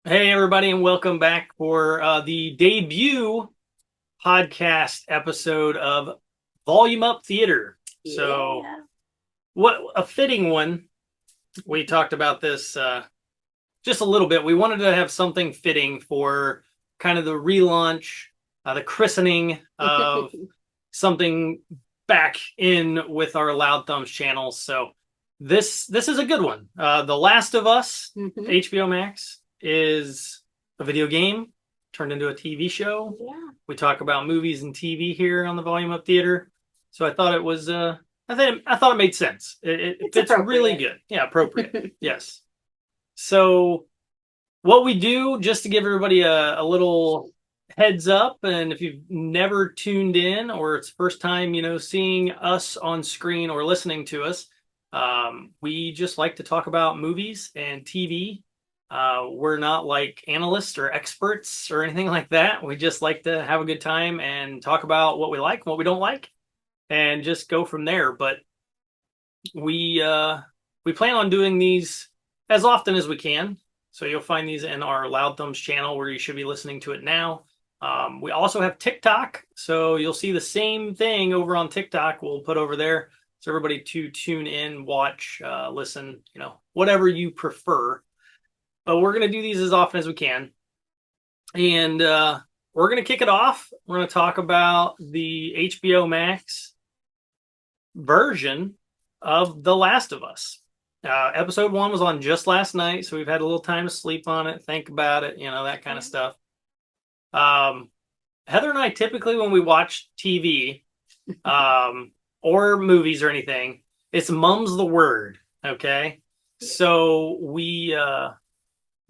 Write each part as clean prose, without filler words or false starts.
Hey, everybody, and welcome back for the debut podcast episode of Volume Up Theater. So, Yeah. what a fitting one. We talked about this just a little bit. We wanted to have something fitting for kind of the relaunch, the christening of something back in with our Loudthumbs channel. So, this is a good one. The Last of Us, hmm HBO Max, is a video game turned into a TV show. Yeah. We talk about movies and TV here on the Volume Up Theater. So I thought it was I thought it made sense. It It's fits really appropriate. good. Yeah, appropriate. Yes. So what we do, just to give everybody a little heads up, and if you've never tuned in or it's first time, seeing us on screen or listening to us, we just like to talk about movies and TV. We're not like analysts or experts or anything like that. We just like to have a good time and talk about what we like, what we don't like, and just go from there. But we plan on doing these as often as we can. So you'll find these in our Loud Thumbs channel where you should be listening to it now. We also have TikTok, so you'll see the same thing over on TikTok. We'll put over there so everybody to tune in, watch, listen, whatever you prefer. But we're gonna do these as often as we can, and we're gonna kick it off. We're gonna talk about the HBO Max version of The Last of Us. Episode 1 was on just last night, so we've had a little time to sleep on it, think about it, that kind of stuff. Heather and I typically, when we watch TV or movies or anything, it's mum's the word, okay? So we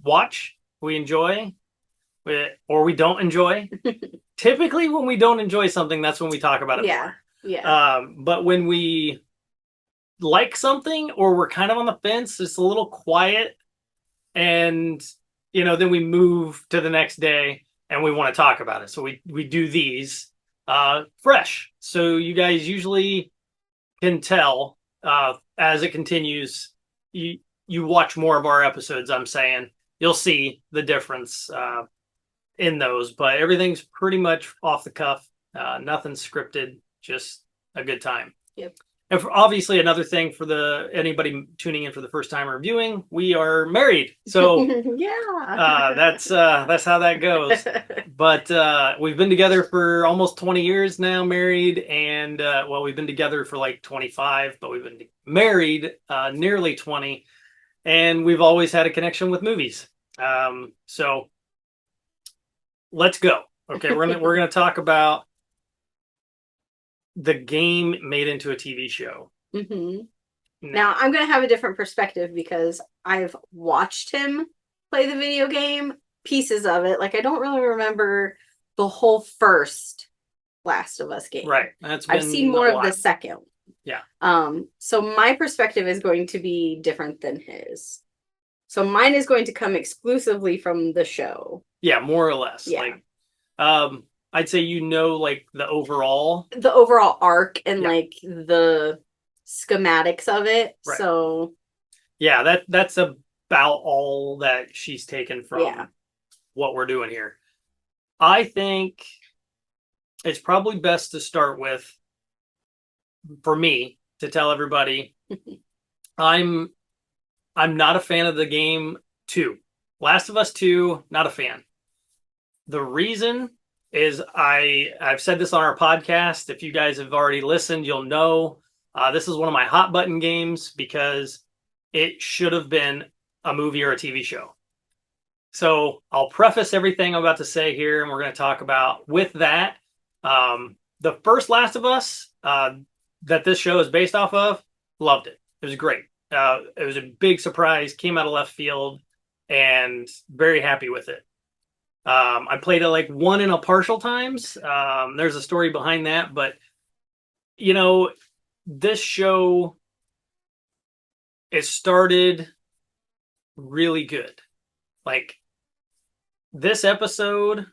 watch, we enjoy, or we don't enjoy. Typically, when we don't enjoy something, that's when we talk about it Yeah. more. Yeah. But when we like something or we're kind of on the fence, it's a little quiet, and then we move to the next day and we want to talk about it. So we do these fresh. So you guys usually can tell as it continues. You watch more of our episodes. I'm saying you'll see the difference in those, but everything's pretty much off the cuff. Nothing scripted, just a good time. Yep. And obviously, another thing for anybody tuning in for the first time or viewing, we are married, so Yeah. that's how that goes. But we've been together for almost 20 years now, married, and well, we've been together for like 25, but we've been married nearly 20, and we've always had a connection with movies. So let's go. Okay, we're gonna talk about the game made into a TV show. hmm Now I'm gonna have a different perspective because I've watched him play the video game, pieces of it. Like I don't really remember the whole first Last of Us game. Right. I've seen more of the second. Yeah. So my perspective is going to be different than his. So mine is going to come exclusively from the show. Yeah, more or less. Yeah. Like, I'd say like the overall arc and like the schematics of it. Right. So yeah, that's about all that she's taken from what we're doing here. I think it's probably best to start with, for me, to tell everybody I'm not a fan of the game 2. Last of Us 2, not a fan. The reason is I've said this on our podcast. If you guys have already listened, you'll know this is one of my hot button games because it should have been a movie or a TV show. So I'll preface everything I'm about to say here, and we're going to talk about with that. The first Last of Us that this show is based off of, loved it. It was great. It was a big surprise, came out of left field, and very happy with it. I played it like 1 and a partial times. There's a story behind that, but this show, it started really good. Like this episode,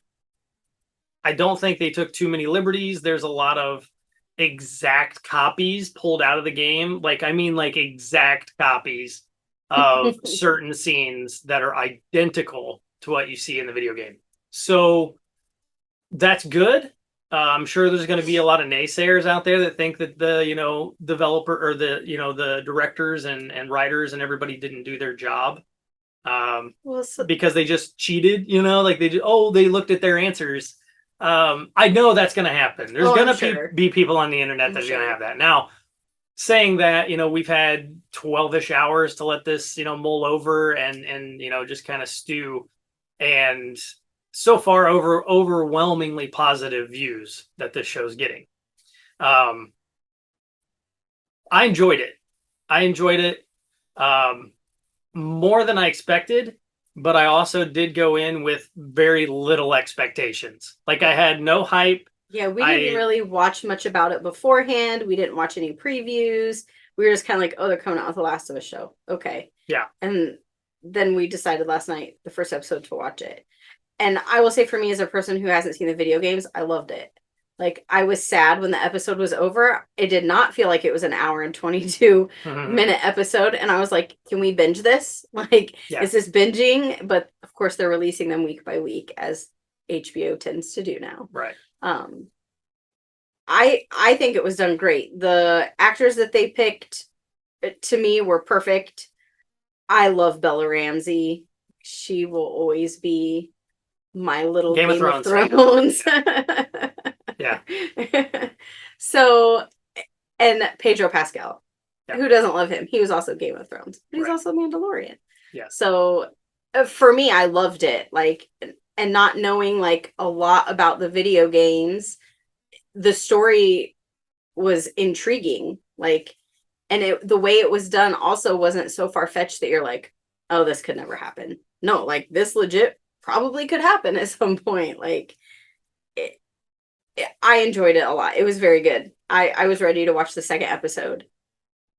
I don't think they took too many liberties. There's a lot of exact copies pulled out of the game. Like exact copies of certain scenes that are identical to what you see in the video game. So that's good. I'm sure there's going to be a lot of naysayers out there that think that the, developer or the, the directors and writers and everybody didn't do their job. Because they just cheated, like they looked at their answers. I know that's going to happen. There's going to be people on the internet that's going to have that. Now, saying that, we've had 12-ish hours to let this, mull over and just kind of stew. And so far, overwhelmingly positive views that this show's getting. I enjoyed it. More than I expected, but I also did go in with very little expectations. Like, I had no hype. Yeah, we didn't really watch much about it beforehand. We didn't watch any previews. We were just kind of like, oh, they're coming out with the Last of Us show. Okay. Yeah. And then we decided last night, the first episode, to watch it. And I will say, for me, as a person who hasn't seen the video games, I loved it. Like, I was sad when the episode was over. It did not feel like it was an hour and 22-minute episode. And I was like, can we binge this? Like, is this binging? But, of course, they're releasing them week by week, as HBO tends to do now. Right. I think it was done great. The actors that they picked, to me, were perfect. I love Bella Ramsey. She will always be my little Game of Thrones. Yeah. So, and Pedro Pascal. Who doesn't love him? He was also Game of Thrones. He's also Mandalorian. Yeah. So, for me, I loved it. Like, and not knowing like a lot about the video games, the story was intriguing. Like, and the way it was done also wasn't so far-fetched that you're like, oh, this could never happen. No, like, this legit probably could happen at some point. Like, I enjoyed it a lot. It was very good. I was ready to watch the second episode.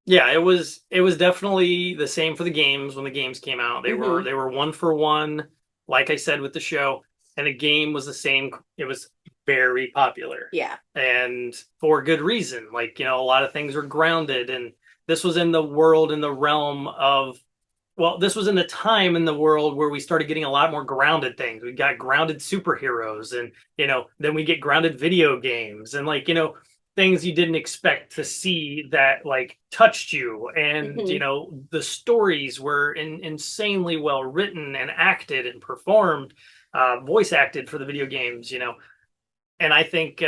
Yeah, it was definitely the same for the games when the games came out. They were 1 for 1, like I said with the show, and the game was the same. It was very popular. Yeah. And for good reason. Like, a lot of things were grounded, and this was in the world, in the realm of, well, this was in the time in the world where we started getting a lot more grounded things. We got grounded superheroes, and, then we get grounded video games, and like, things you didn't expect to see that like touched you. And, the stories were insanely well written and acted and performed, voice acted for the video games, And I think,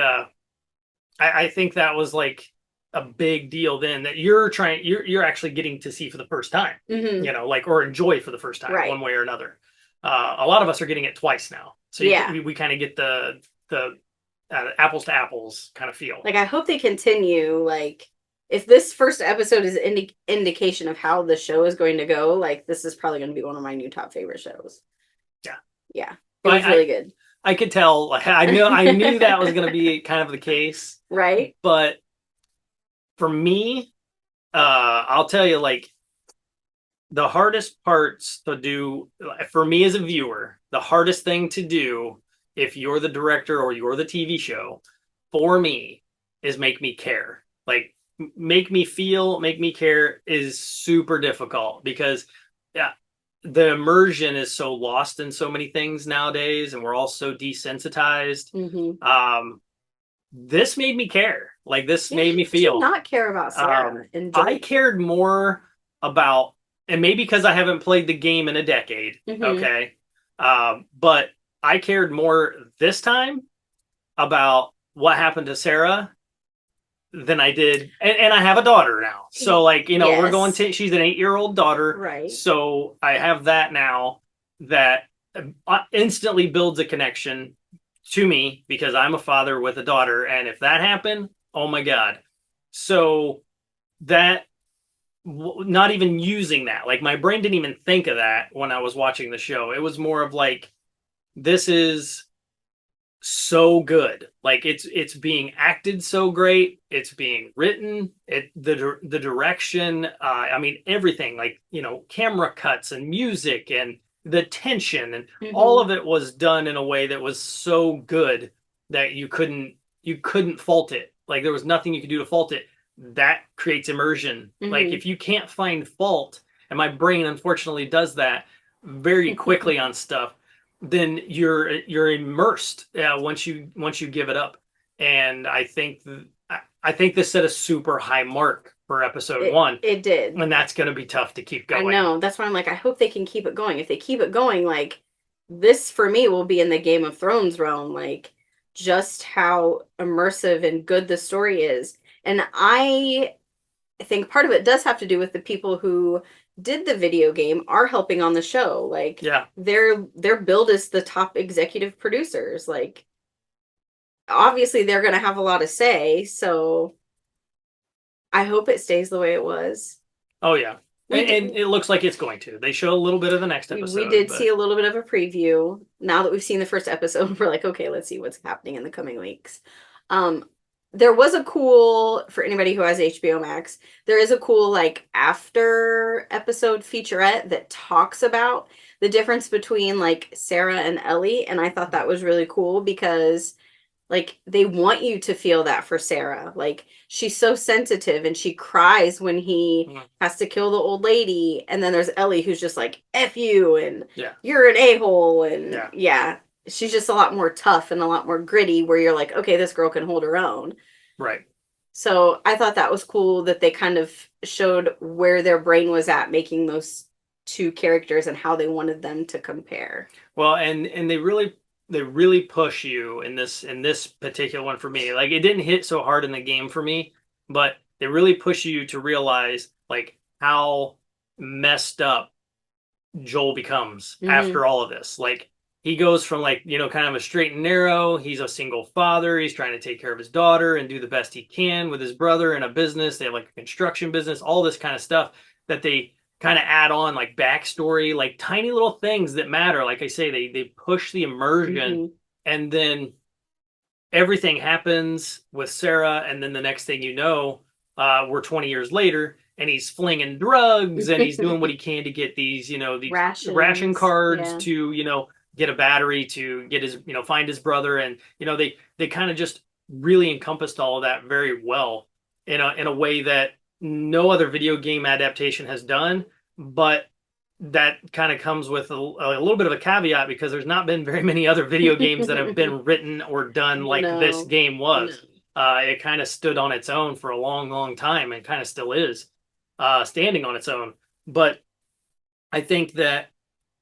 I think that was like a big deal then, that you're actually getting to see for the first time, or enjoy for the first time, one way or another. A lot of us are getting it twice now. So we kind of get the apples to apples kind of feel. Like, I hope they continue. Like, if this first episode is indication of how the show is going to go, like, this is probably going to be one of my new top favorite shows. Yeah. It was really good. I could tell. I knew that was going to be kind of the case. Right. But for me, I'll tell you, like, the hardest parts to do for me as a viewer, the hardest thing to do if you're the director or you're the TV show, for me, is make me care. Like, make me feel, make me care is super difficult, because the immersion is so lost in so many things nowadays, and we're all so desensitized. This made me care. Like, this made me feel. Not care about Sarah. I cared more about, and maybe because I haven't played the game in a decade, okay? But I cared more this time about what happened to Sarah than I did. And I have a daughter now. So, like, we're going to, she's an 8-year-old daughter. Right. So I have that now that instantly builds a connection to me, because I'm a father with a daughter. And if that happened, oh my God. So that, not even using that, like, my brain didn't even think of that when I was watching the show. It was more of like, this is so good. Like, it's being acted so great. It's being written. The direction. I mean, everything. Like, camera cuts and music and the tension and all of it was done in a way that was so good that you couldn't fault it. Like, there was nothing you could do to fault it. That creates immersion. Like, if you can't find fault, and my brain unfortunately does that very quickly on stuff, then you're immersed once you give it up. And I think this set a super high mark for episode one, It did. and that's going to be tough to keep I going. know. That's why I'm like, I hope they can keep it going. If they keep it going, like this for me will be in the Game of Thrones realm, like just how immersive and good the story is. And I think part of it does have to do with the people who did the video game are helping on the show. Like Yeah. their build is the top executive producers. Like obviously they're gonna have a lot of say, so I hope it stays the way it was. Oh yeah. And it looks like it's going to. They show a little bit of the next episode. We did see a little bit of a preview. Now that we've seen the first episode, we're like, okay, let's see what's happening in the coming weeks. There was a cool, for anybody who has HBO Max, there is a cool like after episode featurette that talks about the difference between like Sarah and Ellie, and I thought that was really cool because like they want you to feel that for Sarah. Like she's so sensitive and she cries when he has to kill the old lady, and then there's Ellie who's just like F you and you're an a-hole, and she's just a lot more tough and a lot more gritty, where you're like, okay, this girl can hold her own. Right. So I thought that was cool that they kind of showed where their brain was at making those two characters and how they wanted them to compare. Well, and they really push you in this particular one for me. Like it didn't hit so hard in the game for me, but they really push you to realize like how messed up Joel becomes after all of this. Like he goes from like, kind of a straight and narrow. He's a single father. He's trying to take care of his daughter and do the best he can with his brother in a business. They have like a construction business, all this kind of stuff that they kind of add on like backstory, like tiny little things that matter. Like I say, they push the immersion, and then everything happens with Sarah. And then the next thing you know, we're 20 years later, and he's flinging drugs and he's doing what he can to get these, these ration cards to, get a battery to get his, find his brother. And, they kind of just really encompassed all of that very well in a way that no other video game adaptation has done. But that kind of comes with a little bit of a caveat, because there's not been very many other video games that have been written or done like this game was. It kind of stood on its own for a long, long time, and kind of still is standing on its own. But I think that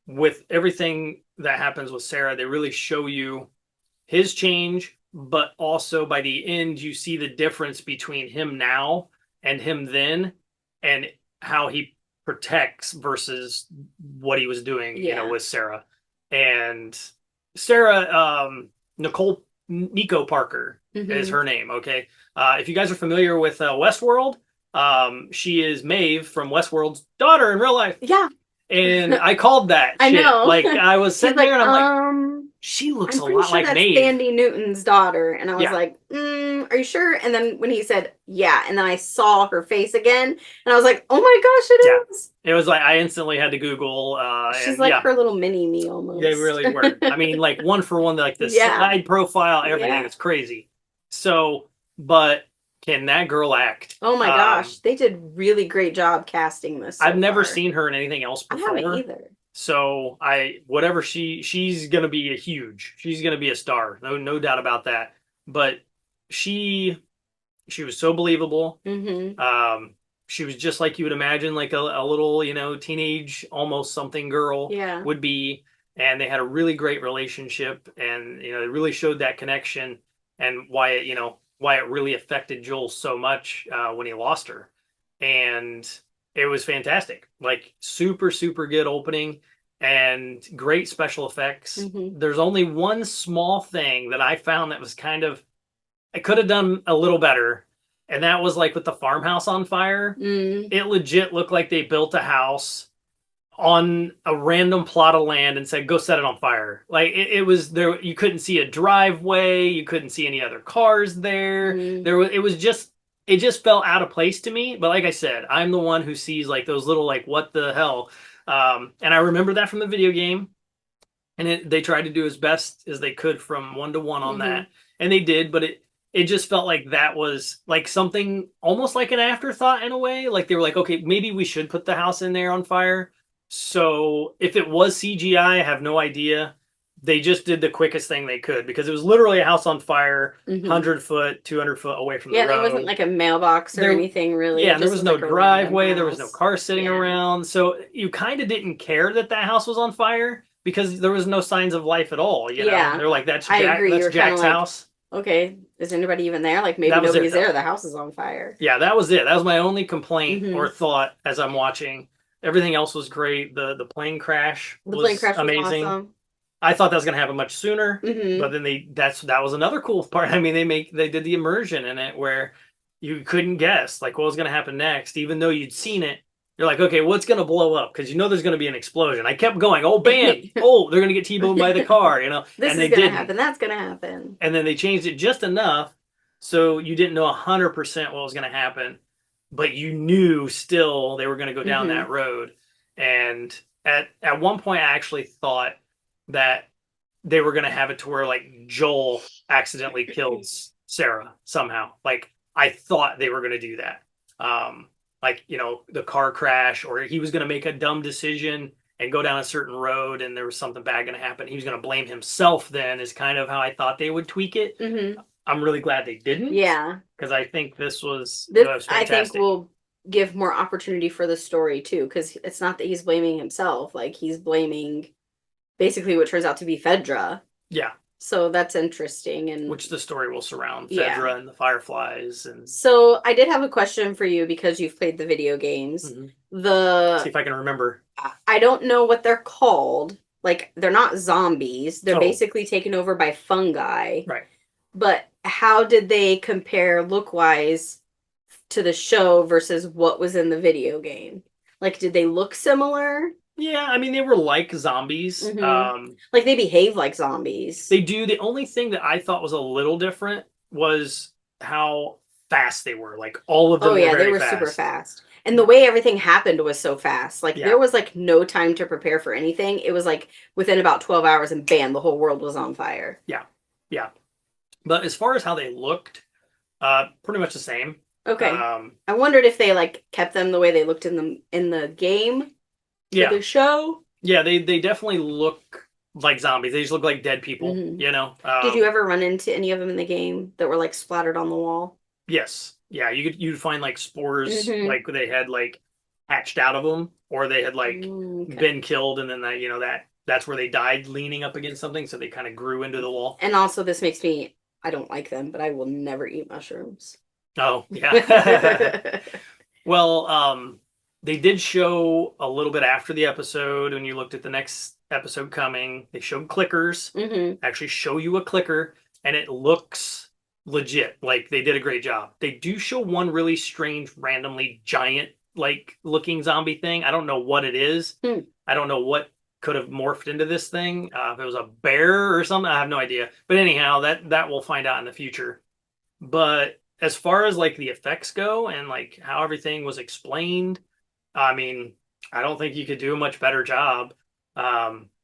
with everything that happens with Sarah, they really show you his change, but also by the end, you see the difference between him now and him then, and how he protects versus what he was doing, with Sarah. And Sarah, Nico Parker is her name. Okay. If you guys are familiar with Westworld, she is Maeve from Westworld's daughter in real life. Yeah. And I called that I shit. know. Like I was sitting there and I'm like, she looks a lot like Maeve. Sandy Newton's daughter. And I was like, are you sure? And then when he said, yeah, and then I saw her face again, and I was like, oh my gosh, it is. It was like, I instantly had to Google. She's like her little mini me almost. They really were. I mean, like one for one, like the side profile, everything is crazy. So, but can that girl act? Oh my gosh, they did really great job casting this. I've never seen her in anything else before. I haven't either. So whatever she's gonna be she's gonna be a star. No doubt about that. But she was so believable. She was just like you would imagine, like a little, teenage, almost something girl would be. And they had a really great relationship, and, it really showed that connection, and why it really affected Joel so much when he lost her. And it was fantastic. Like super, super good opening and great special effects. There's only one small thing that I found that was I could have done a little better. And that was like with the farmhouse on fire. It legit looked like they built a house on a random plot of land and said, go set it on fire. Like it was there. You couldn't see a driveway. You couldn't see any other cars there. It just felt out of place to me. But like I said, I'm the one who sees like those little, like, what the hell? And I remember that from the video game, and they tried to do as best as they could from 1-to-1 on that. And they did, but it just felt like that was like something almost like an afterthought in a way. Like they were like, okay, maybe we should put the house in there on fire. So if it was CGI, I have no idea. they just did the quickest thing they could because it was literally a house on fire, Mhm. 100 foot, 200 foot away from the road. There wasn't like a mailbox or anything really. Yeah, It there just was no like a driveway. random There was no house. car sitting around. So you kind of didn't care that house was on fire because there was no signs of life at all. You know, they're like, that's I Jack. agree. That's You're kind Jack's of like, house. okay, is anybody even there? Like maybe That was it, nobody's there. though. The house is on fire. Yeah, that was it. That was my only complaint Mhm. or thought as I'm watching. Everything else was great. The plane crash The was plane crash was amazing. awesome. I thought that was gonna happen much sooner, Mhm. but then that was another cool part. I mean, they did the immersion in it where you couldn't guess like what was gonna happen next, even though you'd seen it. You're like, okay, what's gonna blow up? Because you know there's gonna be an explosion. I kept going, oh bam, oh they're gonna get T-boned by the car, you know, This and is they gonna didn't. happen. That's gonna happen. And then they changed it just enough so you didn't know 100% what was gonna happen, but you knew still they were gonna go down Mhm. that road. And at one point, I actually thought that they were going to have it to where like Joel accidentally kills Sarah somehow. Like I thought they were going to do that. Like, you know, the car crash, or he was going to make a dumb decision and go down a certain road and there was something bad going to happen. He was going to blame himself then, is kind of how I thought they would tweak it. Mhm. I'm really glad they didn't. Yeah. Because I think this was This, I think, fantastic. will give more opportunity for the story too, because it's not that he's blaming himself. Like he's blaming basically what turns out to be Fedra. Yeah. So that's interesting, and Which the story will surround Yeah. Fedra and the Fireflies. And so I did have a question for you because you've played the video games. see The if I can remember. I don't know what they're called. Like they're not zombies. They're Oh. basically taken over by fungi. Right. But how did they compare look-wise to the show versus what was in the video game? Like, did they look similar? Yeah, I mean they were like zombies. Mhm. Like they behave like zombies. They do. The only thing that I thought was a little different was how fast they were. Like all of them Oh yeah, were they very were fast. super fast. And the way everything happened was so fast. Like Yeah. there was like no time to prepare for anything. It was like within about 12 hours and bam, the whole world was on fire. Yeah. Yeah. But as far as how they looked, pretty much the same. Okay. I wondered if they like kept them the way they looked in the game. Yeah. The show. Yeah, they definitely look like zombies. They just look like dead people, Mhm. you know. Did you ever run into any of them in the game that were like splattered on the wall? Yes. Yeah, you'd find like spores, Mhm. like they had like hatched out of them, or they had like Okay. been killed, and then that, you know, that's where they died leaning up against something, so they kind of grew into the wall. And also, this makes me, I don't like them, but I will never eat mushrooms. Oh, yeah. Well, they did show a little bit after the episode when you looked at the next episode coming. They showed clickers, Mhm. actually show you a clicker, and it looks legit. Like they did a great job. They do show one really strange, randomly giant like looking zombie thing. I don't know what it is. I don't know what could have morphed into this thing. If it was a bear or something, I have no idea. But anyhow, that we'll find out in the future. But as far as like the effects go and like how everything was explained, I mean, I don't think you could do a much better job.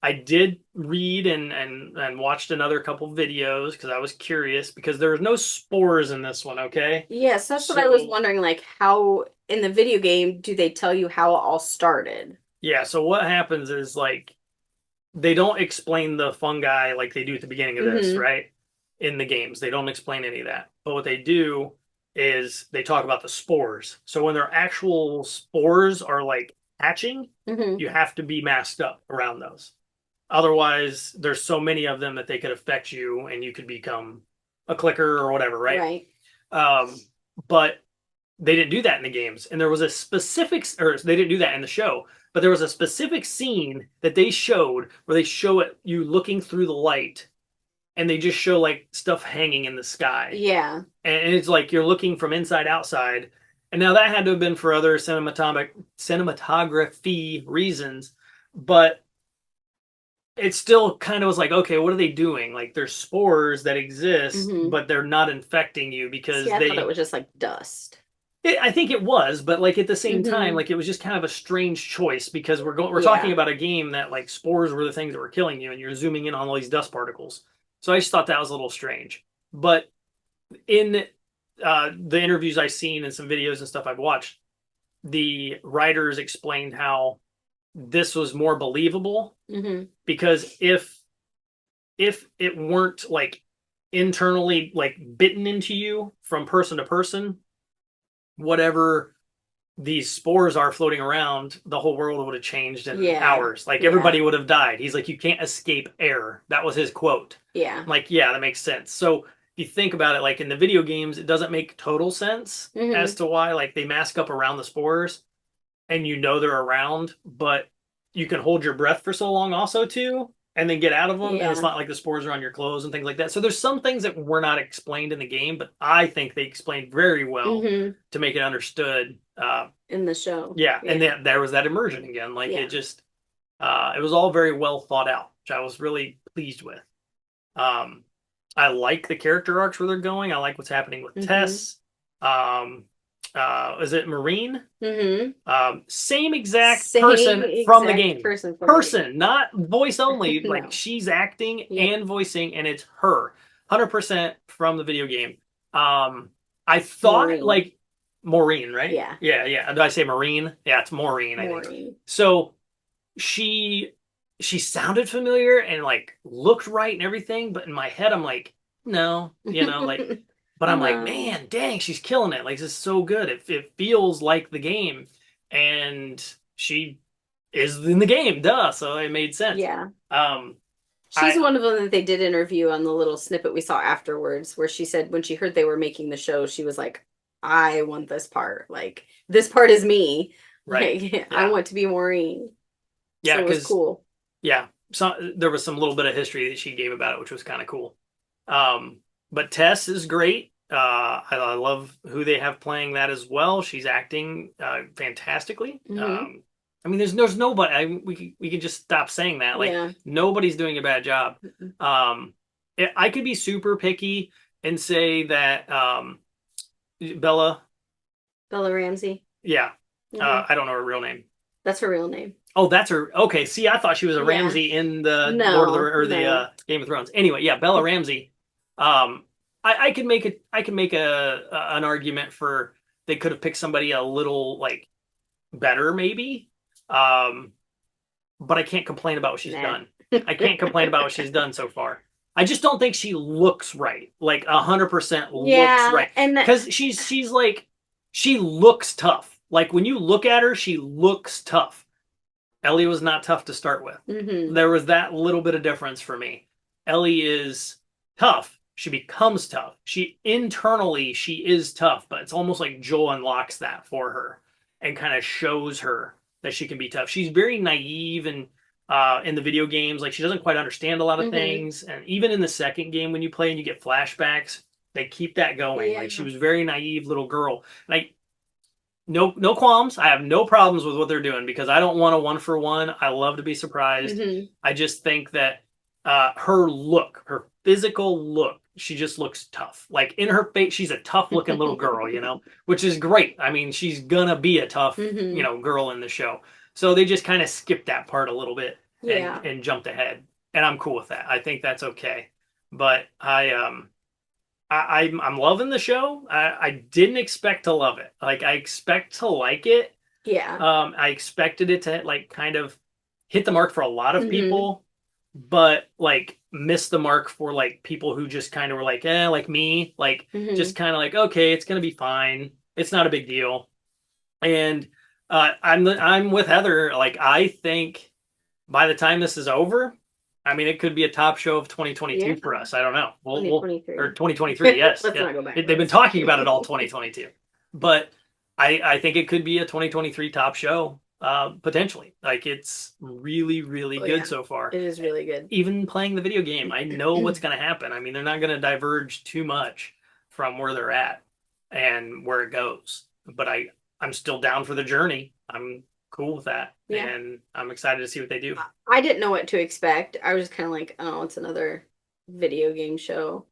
I did read and watched another couple videos because I was curious because there was no spores in this one. Okay. Yes, that's what I was wondering. Like, how in the video game do they tell you how it all started? Yeah. So what happens is like they don't explain the fungi like they do at the beginning of this, right? In the games, they don't explain any of that. But what they do is they talk about the spores. So when their actual spores are like hatching, you have to be masked up around those. Otherwise, there's so many of them that they could affect you and you could become a clicker or whatever, right? But they didn't do that in the games. And there was a specific, or they didn't do that in the show, but there was a specific scene that they showed where they show it you looking through the light and they just show like stuff hanging in the sky. Yeah. And it's like you're looking from inside outside. And now that had to have been for other cinematography reasons, but it still kind of was like, okay, what are they doing? Like there's spores that exist, but they're not infecting you because I thought it was just like dust. I think it was, but like at the same time, like it was just kind of a strange choice because we're talking about a game that like spores were the things that were killing you, and you're zooming in on all these dust particles. So I just thought that was a little strange. But in the interviews I've seen and some videos and stuff I've watched, the writers explained how this was more believable because if if it weren't like internally like bitten into you from person to person, whatever these spores are floating around, the whole world would have changed in hours. Like everybody would have died. He's like, you can't escape air. That was his quote. Yeah. Like, yeah, that makes sense. So if you think about it, like in the video games, it doesn't make total sense as to why like they mask up around the spores and you know they're around, but you can hold your breath for so long also too, and then get out of them. And it's not like the spores are on your clothes and things like that. So there's some things that were not explained in the game, but I think they explained very well to make it understood in the show. Yeah, and there was that immersion again. Like it just, it was all very well thought out, which I was really pleased with. I like the character arcs where they're going. I like what's happening with Tess. Is it Marine? Same exact person from the game. Person, not voice only. No. Like she's acting and voicing, and it's her, 100% from the video game. I thought Maureen. Like Maureen, right? Yeah. Did I say Marine? Yeah, it's Maureen. I think. So she sounded familiar and like looked right and everything, but in my head I'm like, no, like. But I'm like, man, dang, she's killing it. Like, this is so good. It feels like the game. And she is in the game, duh. So it made sense. Yeah. She's one of them that they did interview on the little snippet we saw afterwards, where she said when she heard they were making the show, she was like, I want this part. Like, this part is me. Right. Like, I want to be Maureen. Yeah, so it was cool. Yeah. So there was some little bit of history that she gave about it, which was kind of cool. But Tess is great. I love who they have playing that as well. She's acting fantastically. I mean, there's nobody. We can just stop saying that. Like nobody's doing a bad job. I could be super picky and say that Bella Ramsey. Yeah, I don't know her real name. That's her real name. Oh, that's her. Okay, see, I thought she was a Ramsey in the Lord of the Game of Thrones. Anyway, yeah, Bella Ramsey. I can make an argument for they could have picked somebody a little like better maybe, but I can't complain about what she's done. I can't complain about what she's done so far. I just don't think she looks right, like 100% looks right, and because she's like she looks tough. Like when you look at her, she looks tough. Ellie was not tough to start with. There was that little bit of difference for me. Ellie is tough. She becomes tough. Internally, she is tough, but it's almost like Joel unlocks that for her and kind of shows her that she can be tough. She's very naive and in the video games, like she doesn't quite understand a lot of things. And even in the second game, when you play and you get flashbacks, they keep that going. Like she was a very naive little girl. Like no qualms. I have no problems with what they're doing because I don't want a 1-for-1. I love to be surprised. I just think that her look, her physical look, she just looks tough. Like in her face, she's a tough looking little girl, which is great. I mean, she's gonna be a tough, girl in the show. So they just kind of skipped that part a little bit and jumped ahead. And I'm cool with that. I think that's okay. But I'm loving the show. I didn't expect to love it. Like I expect to like it. Yeah. I expected it to like kind of hit the mark for a lot of people, but like missed the mark for like people who just kind of were like, like me, like just kind of like, okay, it's gonna be fine. It's not a big deal. And I'm with Heather. Like I think by the time this is over, I mean, it could be a top show of 2022 for us. I don't know. We'll, or 2023, yes. Let's not go back. They've been talking about it all 2022. But I think it could be a 2023 top show, potentially. Like, it's really, really good so far. It is really good. Even playing the video game, I know what's going to happen. I mean, they're not going to diverge too much from where they're at and where it goes. But I'm still down for the journey. I'm cool with that. Yeah. And I'm excited to see what they do. I didn't know what to expect. I was just kind of like, oh, it's another video game show.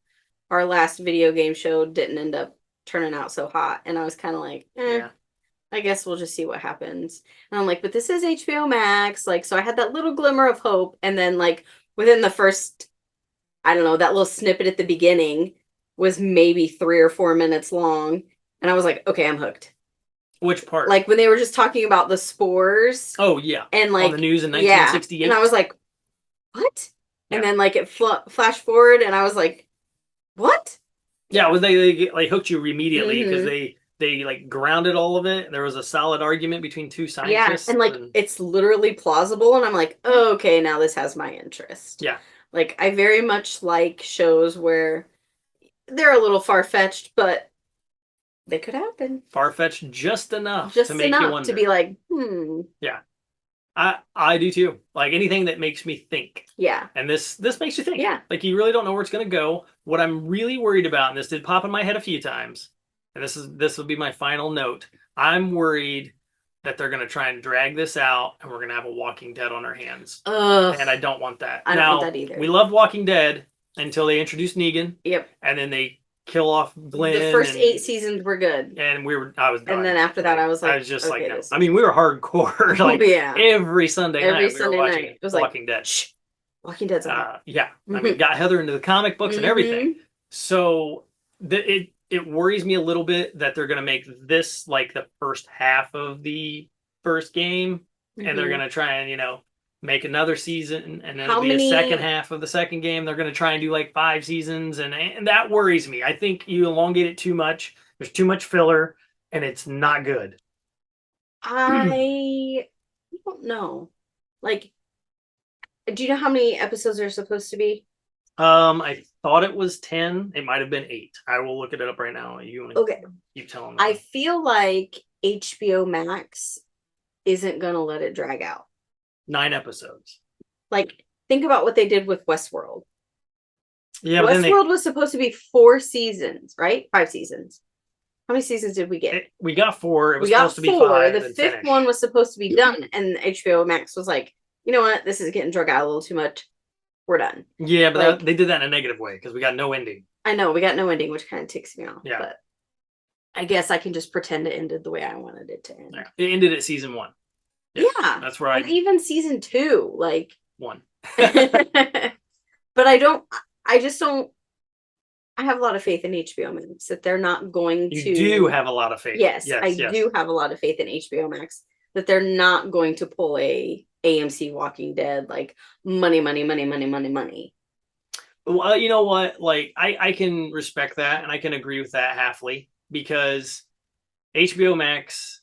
Our last video game show didn't end up turning out so hot. And I was kind of like, I guess we'll just see what happens. And I'm like, but this is HBO Max. Like, so I had that little glimmer of hope. And then like within the first, I don't know, that little snippet at the beginning was maybe 3 or 4 minutes long. And I was like, okay, I'm hooked. Which part? Like when they were just talking about the spores. Oh yeah. And like on the news in 1968. And I was like, what? And then like it flashed forward, and I was like, "What?" Yeah, well, they like hooked you immediately because they like grounded all of it. There was a solid argument between two scientists. Yeah, and like it's literally plausible, and I'm like, oh, okay, now this has my interest. Yeah. Like I very much like shows where they're a little far-fetched, but they could happen. Far-fetched just enough Just to make enough you wonder. to be like, hmm. Yeah. I do too. Like anything that makes me think. Yeah. And this makes you think. Yeah. Like you really don't know where it's gonna go. What I'm really worried about, and this did pop in my head a few times, and this will be my final note. I'm worried that they're gonna try and drag this out and we're gonna have a Walking Dead on our hands. Ugh. And I don't want that. I don't want that either. We loved Walking Dead until they introduced Negan. Yep. And then they kill off Glenn. The first 8 seasons were good. And I was done. And then after that, I was like, just okay, like, no. I mean, we were hardcore. Like, yeah. every Sunday night, we were watching it was like, Walking Dead. Shh, Walking Dead's on. Yeah. I mean, got Heather into the comic books and everything. So it worries me a little bit that they're going to make this like the first half of the first game, and they're going to try and, make another season, and then it'll be a second half of the second game. They're going to try and do like 5 seasons, and that worries me. I think you elongate it too much. There's too much filler, and it's not good. I don't know. Like, do you know how many episodes are supposed to be? I thought it was 10. It might have been 8. I will look it up right now. Okay. You tell them. I feel like HBO Max isn't going to let it drag out. 9 episodes. Like, think about what they did with Westworld. Yeah, Westworld was supposed to be 4 seasons, right? 5 seasons. How many seasons did we get? We got 4. It was supposed to be 5. The 5th one was supposed to be done, and HBO Max was like, you know what? This is getting drug out a little too much. We're done. Yeah, but they did that in a negative way because we got no ending. I know, we got no ending, which kind of ticks me off. Yeah. But I guess I can just pretend it ended the way I wanted it to end. Yeah. It ended at season 1. Yeah. That's where and even season 2, like 1. But I just don't. I have a lot of faith in HBO Max that they're not going to. You do have a lot of faith. Yes, I do have a lot of faith in HBO Max that they're not going to pull a AMC Walking Dead like money. Well, you know what? Like I can respect that, and I can agree with that halfly, because HBO Max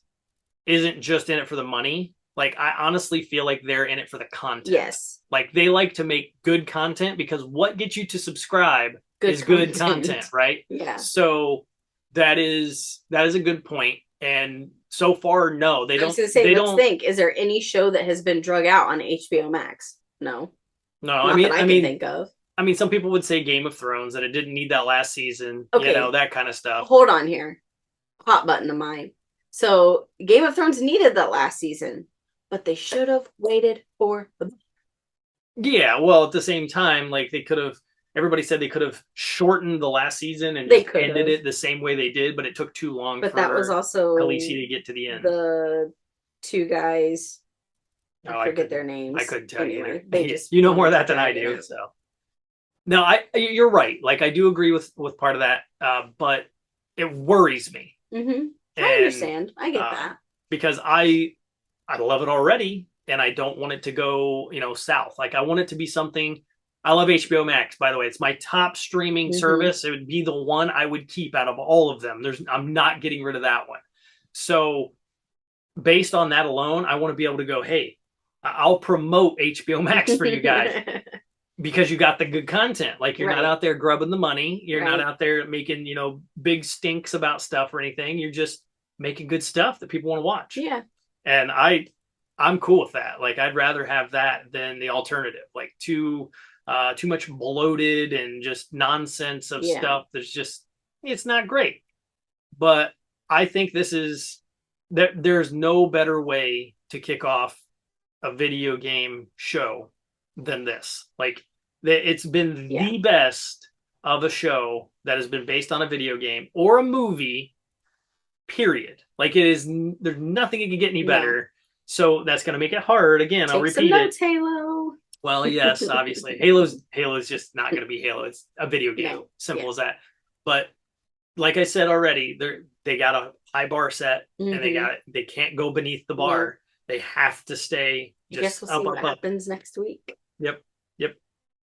isn't just in it for the money. Like, I honestly feel like they're in it for the content. Yes. Like, they like to make good content, because what gets you to subscribe is good content, right? Yeah. So that is a good point. And so far, no, they don't. I was going to say, let's think. Is there any show that has been drug out on HBO Max? No. No, I can think of. I mean, some people would say Game of Thrones, that it didn't need that last season. Okay. That kind of stuff. Hold on here. Hot button of mine. So Game of Thrones needed that last season, but they should have waited for the. Yeah, well, at the same time, like everybody said they could have shortened the last season and ended it the same way they did, but it took too long. But that was also Khaleesi to get to the end. The 2 guys, I forget their names. I couldn't tell you. They just you know more of that than I do. So no, you're right. Like, I do agree with part of that, but it worries me. Mm-hmm. I understand. I get that, because I love it already, and I don't want it to go, south. Like, I want it to be something. I love HBO Max, by the way. It's my top streaming service. It would be the one I would keep out of all of them. I'm not getting rid of that one. So based on that alone, I want to be able to go, hey, I'll promote HBO Max for you guys because you got the good content. Like, you're not out there grubbing the money. You're not out there making, big stinks about stuff or anything. You're just making good stuff that people want to watch. Yeah. And I'm cool with that. Like, I'd rather have that than the alternative. Like, too much bloated and just nonsense of stuff. It's not great. But I think there's no better way to kick off a video game show than this. Like, it's been the best of a show that has been based on a video game or a movie, period. Like, there's nothing it can get any better. So that's going to make it hard. Again, I'll repeat it. Halo. Well, yes, obviously. Halo's just not going to be Halo. It's a video game. No. Simple as that. But like I said already, they got a high bar set, and they can't go beneath the bar. They have to stay just I guess we'll see what happens next week. Yep.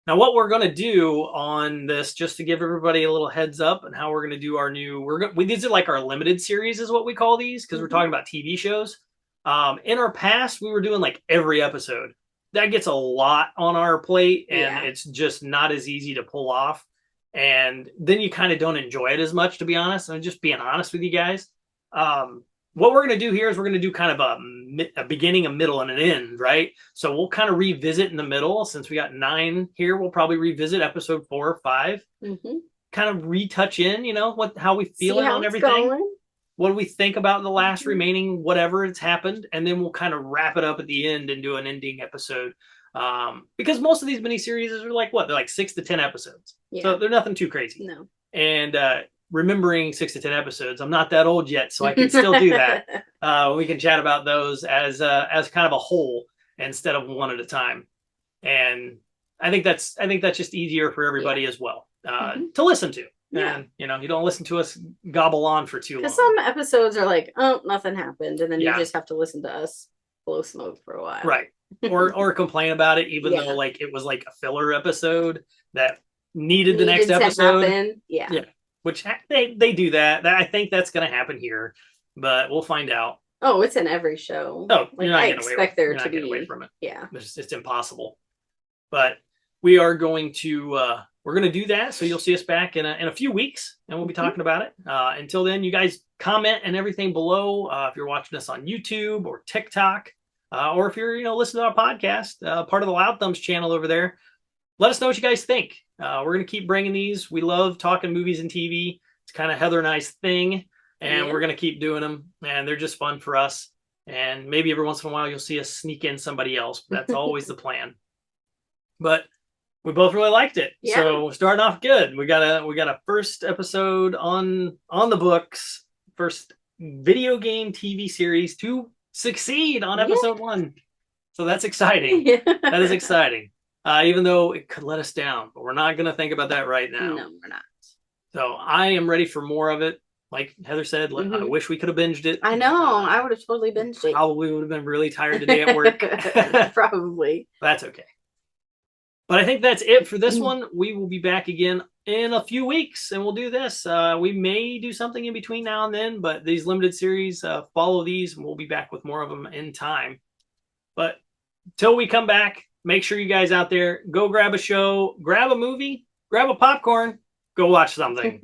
Now, what we're going to do on this, just to give everybody a little heads up, and how we're going to do our new, these are like our limited series, is what we call these, because we're talking about TV shows. In our past, we were doing like every episode. That gets a lot on our plate, and it's just not as easy to pull off. And then you kind of don't enjoy it as much, to be honest. I'm just being honest with you guys. What we're going to do here is we're going to do kind of a beginning, a middle, and an end, right? So we'll kind of revisit in the middle. Since we got 9 here, we'll probably revisit episode 4 or 5. Kind of retouch in, you know, how we feeling on everything. Going. What do we think about the last remaining whatever it's happened? And then we'll kind of wrap it up at the end and do an ending episode. Because most of these miniseries are like what? They're like 6 to 10 episodes. Yeah. So they're nothing too crazy. No. And remembering 6 to 10 episodes, I'm not that old yet, so I can still do that. We can chat about those as kind of a whole instead of one at a time. And I think that's just easier for everybody as well to listen to. Yeah. And you know, you don't listen to us gobble on for too long. Because some episodes are like, oh, nothing happened, and then you just have to listen to us blow smoke for a while, right? or complain about it, even though like it was like a filler episode that needed the next episode. Yeah. Which they do that. I think that's going to happen here, but we'll find out. Oh, it's in every show. Oh, like, I expect there to be away from it. Yeah, it's impossible. But we are going to we're going to do that. So you'll see us back in a few weeks, and we'll be talking about it. Until then, you guys comment and everything below. If you're watching us on YouTube or TikTok, or if you're listening to our podcast, part of the Loudthumbs channel over there. Let us know what you guys think. We're going to keep bringing these. We love talking movies and TV. It's kind of Heather and I's thing, and we're going to keep doing them, and they're just fun for us. And maybe every once in a while you'll see us sneak in somebody else. That's always the plan. But we both really liked it. Yeah. So we're starting off good. We got a first episode on the books, first video game TV series to succeed on episode 1. So that's exciting. That is exciting. Even though it could let us down, but we're not going to think about that right now. No, we're not. So I am ready for more of it. Like Heather said, I wish we could have binged it. I know. I would have totally binged it. Probably would have been really tired today at work. Probably. That's okay. But I think that's it for this one. We will be back again in a few weeks, and we'll do this. We may do something in between now and then, but these limited series, follow these, and we'll be back with more of them in time. But till we come back, make sure you guys out there, go grab a show, grab a movie, grab a popcorn, go watch something.